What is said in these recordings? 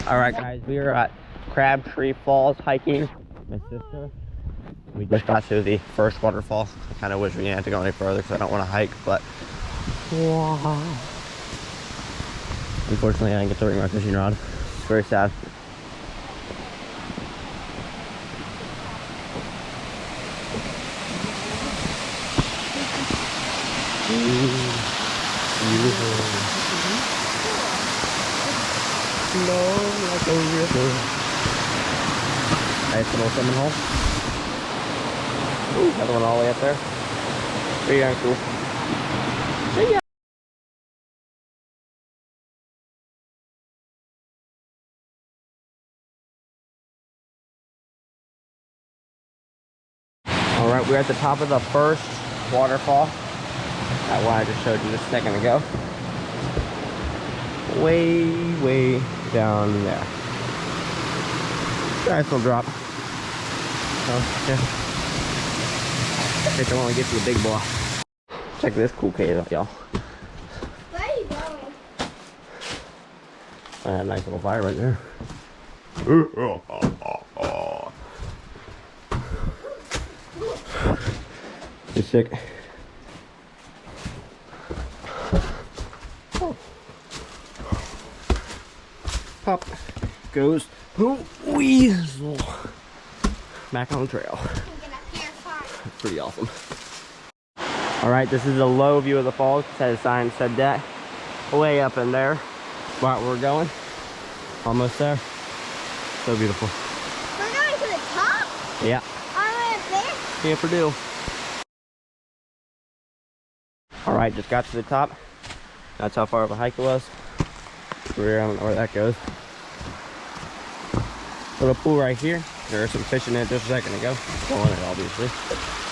All right, guys, we are at Crabtree Falls hiking. My sister. We just got to the first waterfall. I kind of wish we didn't have to go any further because I don't want to hike, but wow. Unfortunately, I didn't get to bring my fishing rod. It's very sad. Beautiful. Slow like a river. Nice little swimming hole. Ooh, another one all the way up there. Pretty darn cool. See ya. Alright, we're at the top of the first waterfall. That one I just showed you just a second ago. Way down there. Nice little drop. Oh, yeah. I think I want to get to the big boy. Check this cool cave out, y'all. Where are you going? I had a nice little fire right there. You're sick. Pop goes the weasel. Back on the trail. That's pretty awesome. Alright, this is a low view of the falls. It had a sign that said that. Way up in there. Spot where we're going. Almost there. So beautiful. We're going to the top? Yeah. All the way up there? Yeah, for deal. Alright, just got to the top. That's how far of a hike it was. I don't know where that goes. Little pool right here. There was some fish in it just a second ago. Still in it, obviously.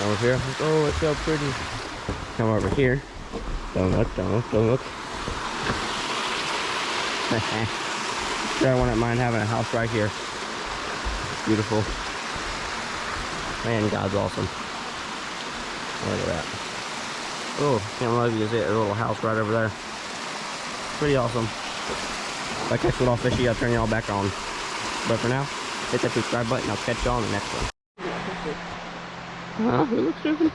Over here. Oh, it's so pretty. Come over here. Don't look. Sure, I wouldn't mind having a house right here. It's beautiful. Man, God's awesome. Look at that. Oh, can't believe you can see a little house right over there. Pretty awesome. If I catch a little fishy, I'll turn y'all back on. But for now, hit that subscribe button. I'll catch y'all on the next one. It looks different.